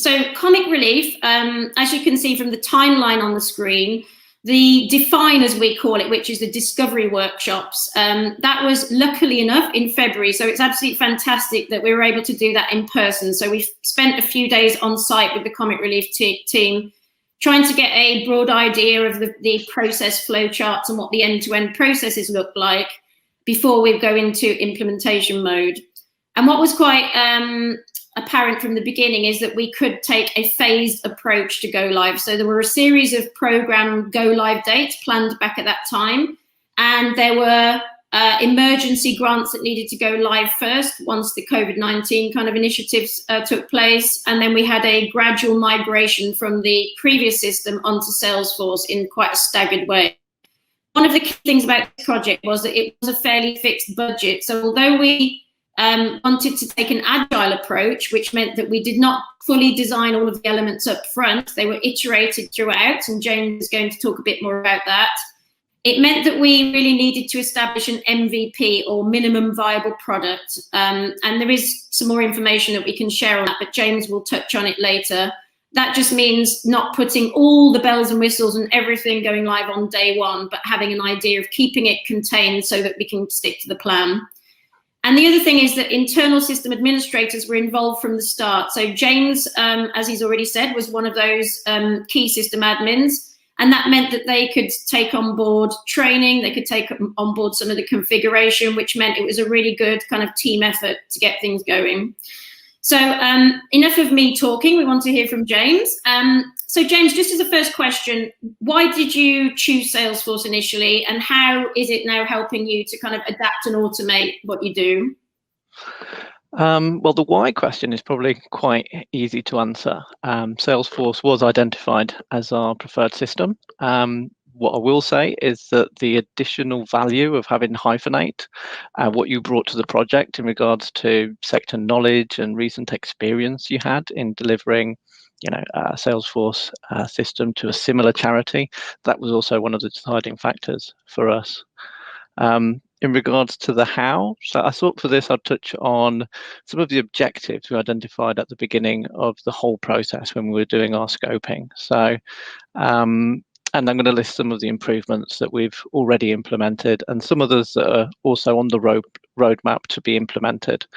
So comic relief, as you can see from the timeline on the screen, the Define, as we call it, which is the discovery workshops, that was luckily enough in February. So it's absolutely fantastic that we were able to do that in person. So we spent a few days on site with the comic relief team, trying to get a broad idea of the process flow charts and what the end-to-end processes look like before we go into implementation mode. And what was quite apparent from the beginning is that we could take a phased approach to go live. So there were a series of program go live dates planned back at that time, and there were emergency grants that needed to go live first once the COVID-19 kind of initiatives took place, and then we had a gradual migration from the previous system onto Salesforce in quite a staggered way. One of the key things about this project was that it was a fairly fixed budget. So although we wanted to take an agile approach, which meant that we did not fully design all of the elements up front, they were iterated throughout, and James is going to talk a bit more about that. It meant that we really needed to establish an MVP, or minimum viable product. And there is some more information that we can share on that, but James will touch on it later. That just means not putting all the bells and whistles and everything going live on day one, but having an idea of keeping it contained so that we can stick to the plan. And the other thing is that internal system administrators were involved from the start. So James, as he's already said, was one of those key system admins. And that meant that they could take on board training, they could take on board some of the configuration, which meant it was a really good kind of team effort to get things going. So enough of me talking, we want to hear from James. So James, just as a first question, why did you choose Salesforce initially, and how is it now helping you to kind of adapt and automate what you do? Well, the why question is probably quite easy to answer. Salesforce was identified as our preferred system. What I will say is that the additional value of having Hyphen8, what you brought to the project in regards to sector knowledge and recent experience you had in delivering, a Salesforce system to a similar charity, that was also one of the deciding factors for us. In regards to the how, so I thought for this I'd touch on some of the objectives we identified at the beginning of the whole process when we were doing our scoping. So, and I'm going to list some of the improvements that we've already implemented and some others that are also on the roadmap to be implemented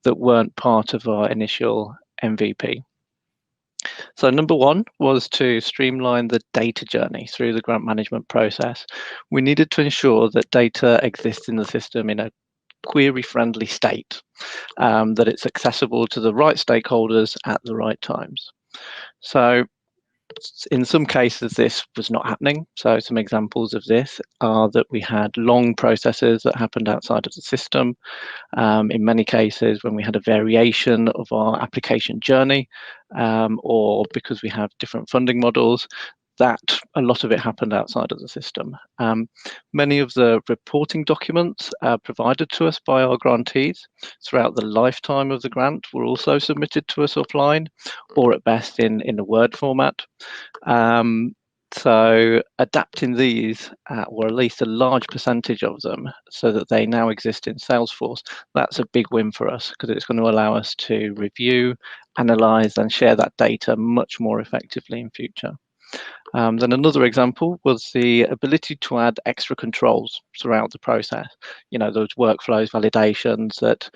that weren't part of our initial MVP. So number one was to streamline the data journey through the grant management process. We needed to ensure that data exists in the system in a query-friendly state, that it's accessible to the right stakeholders at the right times. So in some cases, this was not happening. So some examples of this are that we had long processes that happened outside of the system. In many cases, when we had a variation of our application journey, or because we have different funding models, that a lot of it happened outside of the system. Many of the reporting documents provided to us by our grantees throughout the lifetime of the grant were also submitted to us offline, or at best in a Word format. So adapting these, or at least a large percentage of them, so that they now exist in Salesforce, that's a big win for us because it's going to allow us to review, analyze, and share that data much more effectively in future. Then another example was the ability to add extra controls throughout the process. Those workflows, validations that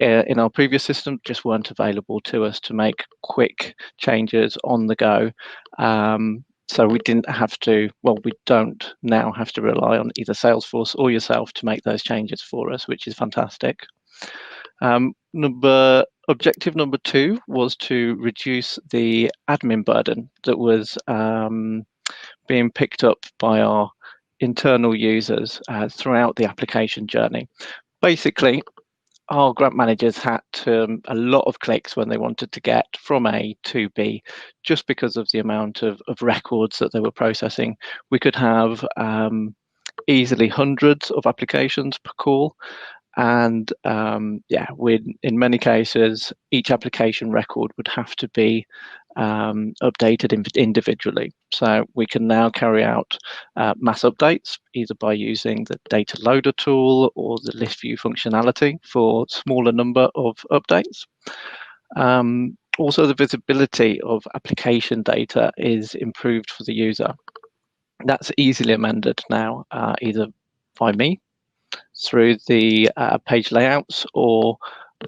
in our previous system just weren't available to us to make quick changes on the go. So we didn't have to, we don't now have to rely on either Salesforce or yourself to make those changes for us, which is fantastic. Objective number two was to reduce the admin burden that was being picked up by our internal users throughout the application journey. Basically, our grant managers had a lot of clicks when they wanted to get from A to B, just because of the amount of records that they were processing. We could have easily hundreds of applications per call. And in many cases, each application record would have to be updated individually. So we can now carry out mass updates, either by using the data loader tool or the list view functionality for smaller number of updates. Also, the visibility of application data is improved for the user. That's easily amended now, either by me through the page layouts, or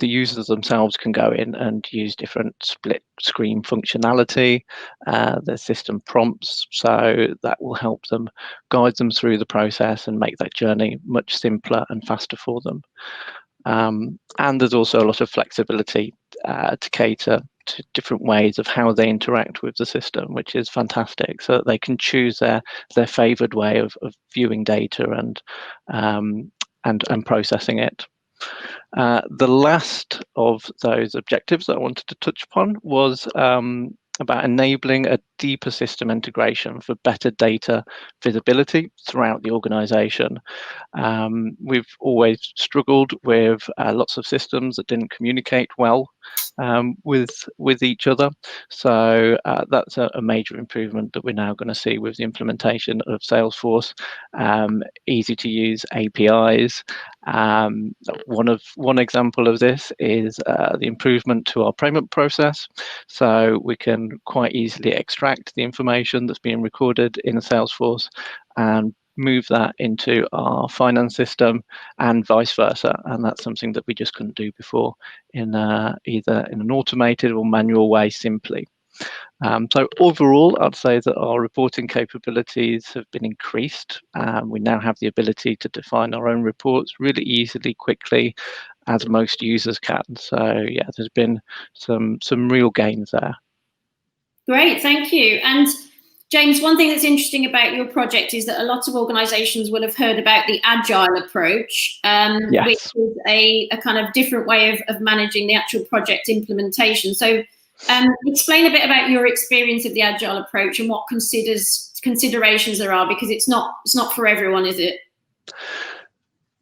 the users themselves can go in and use different split screen functionality, the system prompts, so that will help them guide them through the process and make that journey much simpler and faster for them. And there's also a lot of flexibility to cater to different ways of how they interact with the system, which is fantastic, so that they can choose their favored way of viewing data and processing it. The last of those objectives that I wanted to touch upon was about enabling a deeper system integration for better data visibility throughout the organization. We've always struggled with lots of systems that didn't communicate well with each other. So that's a major improvement that we're now going to see with the implementation of Salesforce. Easy to use APIs. One example of this is the improvement to our payment process. So we can quite easily extract the information that's being recorded in Salesforce and move that into our finance system, and vice versa. And that's something that we just couldn't do before in either in an automated or manual way simply. So overall, I'd say that our reporting capabilities have been increased. We now have the ability to define our own reports really easily, quickly, as most users can. So yeah, there's been some real gains there. Great, thank you. And James, one thing that's interesting about your project is that a lot of organizations will have heard about the agile approach, Yes. which is a kind of different way of managing the actual project implementation. So explain a bit about your experience of the agile approach and what considerations there are, because it's not for everyone, is it?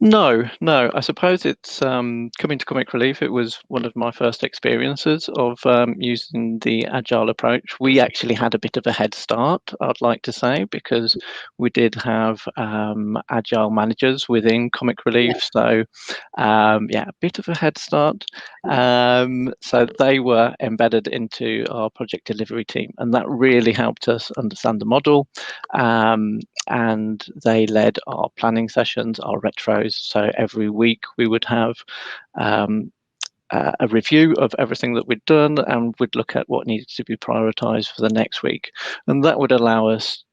No. I suppose it's coming to Comic Relief. It was one of my first experiences of using the agile approach. We actually had a bit of a head start, I'd like to say, because we did have agile managers within Comic Relief. So yeah, a bit of a head start. So they were embedded into our project delivery team, and that really helped us understand the model. And they led our planning sessions, our retros. So every week we would have a review of everything that we'd done, and we'd look at what needed to be prioritized for the next week. And that would allow us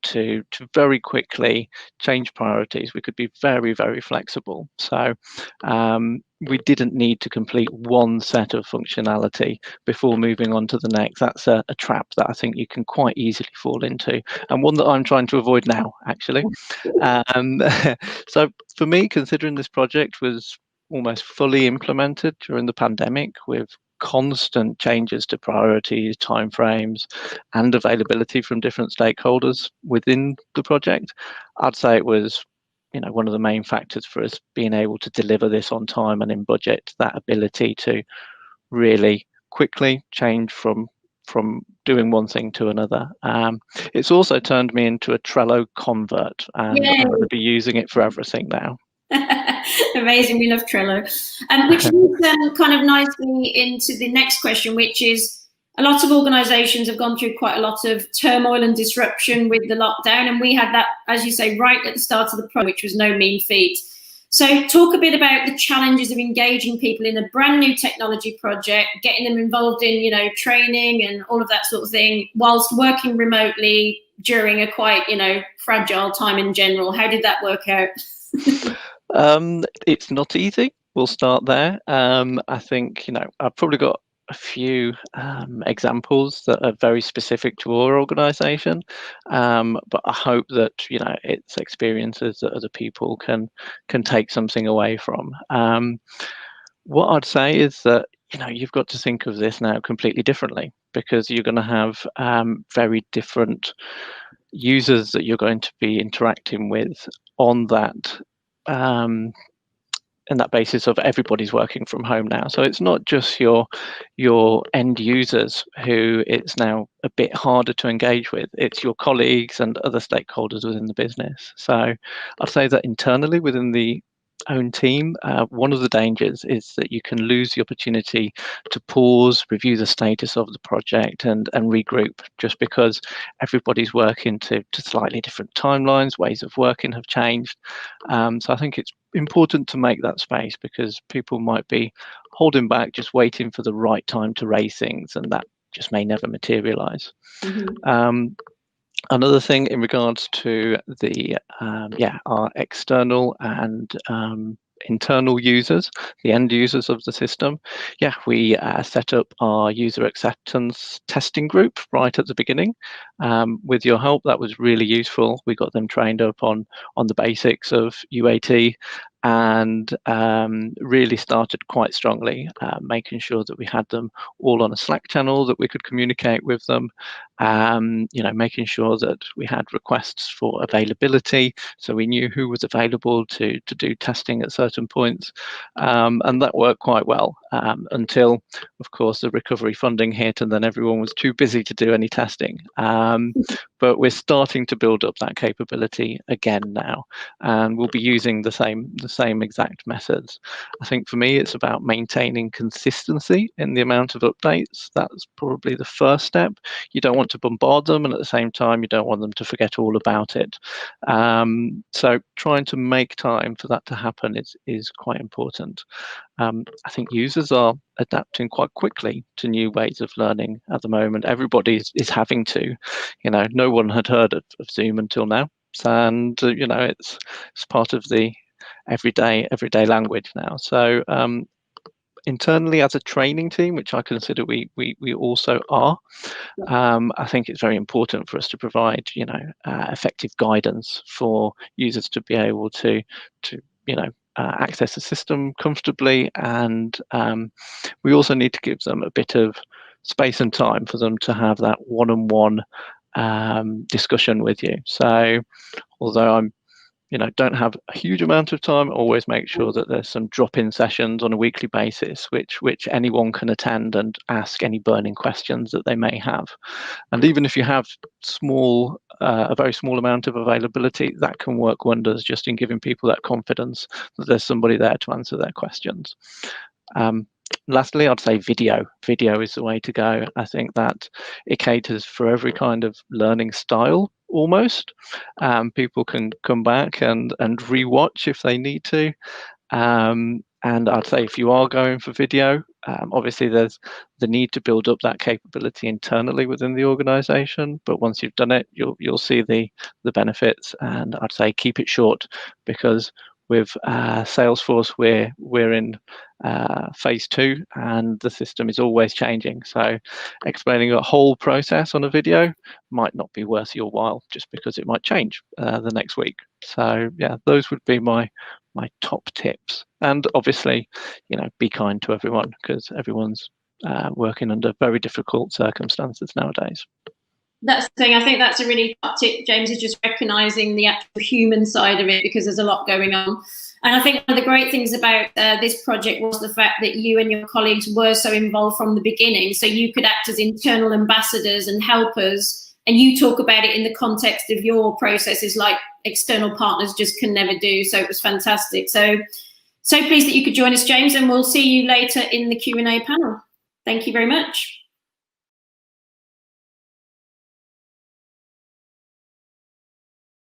to very quickly change priorities. We could be very, very flexible. So we didn't need to complete one set of functionality before moving on to the next. That's a trap that I think you can quite easily fall into, and one that I'm trying to avoid now, actually. So for me, considering this project was almost fully implemented during the pandemic with constant changes to priorities, timeframes, and availability from different stakeholders within the project, I'd say it was, one of the main factors for us being able to deliver this on time and in budget. That ability to really quickly change from doing one thing to another. It's also turned me into a Trello convert, and Yay. I'm going to be using it for everything now. Amazing, we love Trello. Which leads kind of nicely into the next question, which is, a lot of organizations have gone through quite a lot of turmoil and disruption with the lockdown, and we had that, as you say, right at the start of the project, which was no mean feat. So talk a bit about the challenges of engaging people in a brand new technology project, getting them involved in, training and all of that sort of thing, whilst working remotely during a quite, fragile time in general. How did that work out? It's not easy. We'll start there. I think, I've probably got a few examples that are very specific to our organization, but I hope that it's experiences that other people can take something away from. What I'd say is that you've got to think of this now completely differently, because you're going to have very different users that you're going to be interacting with on that and that basis of everybody's working from home now. So it's not just your end users who it's now a bit harder to engage with. It's your colleagues and other stakeholders within the business. So I'd say that internally within the own team, one of the dangers is that you can lose the opportunity to pause, review the status of the project, and regroup, just because everybody's working to slightly different timelines, ways of working have changed. So I think it's important to make that space, because people might be holding back, just waiting for the right time to raise things, and that just may never materialize. Another thing in regards to the our external and internal users, the end users of the system, we set up our user acceptance testing group right at the beginning. With your help, that was really useful. We got them trained up on the basics of UAT, and really started quite strongly, making sure that we had them all on a Slack channel that we could communicate with them, making sure that we had requests for availability, so we knew who was available to do testing at certain points, and that worked quite well, until, of course, the recovery funding hit, and then everyone was too busy to do any testing. But we're starting to build up that capability again now, and we'll be using the same exact methods. I think for me, it's about maintaining consistency in the amount of updates. That's probably the first step. You don't want to bombard them, and at the same time, you don't want them to forget all about it. So trying to make time for that to happen is quite important. I think users are adapting quite quickly to new ways of learning at the moment. Everybody is having to. No one had heard of Zoom until now, and it's part of the everyday language now. So internally, as a training team, which I consider we also are, I think it's very important for us to provide effective guidance for users to be able to access the system comfortably, and we also need to give them a bit of space and time for them to have that one-on-one discussion with you. So although I'm don't have a huge amount of time, always make sure that there's some drop-in sessions on a weekly basis, which anyone can attend and ask any burning questions that they may have. And even if you have a very small amount of availability, that can work wonders, just in giving people that confidence that there's somebody there to answer their questions. Lastly, I'd say video. Video is the way to go. I think that it caters for every kind of learning style, almost. People can come back and rewatch if they need to. And I'd say if you are going for video, obviously there's the need to build up that capability internally within the organization. But once you've done it, you'll see the benefits. And I'd say keep it short, because with Salesforce, we're in phase 2, and the system is always changing. So explaining a whole process on a video might not be worth your while, just because it might change the next week. So yeah, those would be my top tips. And obviously, be kind to everyone, because everyone's working under very difficult circumstances nowadays. That's the thing. I think that's a really top tip, James, is just recognising the actual human side of it, because there's a lot going on. And I think one of the great things about this project was the fact that you and your colleagues were so involved from the beginning. So you could act as internal ambassadors and helpers, and you talk about it in the context of your processes, like external partners just can never do. So it was fantastic. So pleased that you could join us, James, and we'll see you later in the Q&A panel. Thank you very much.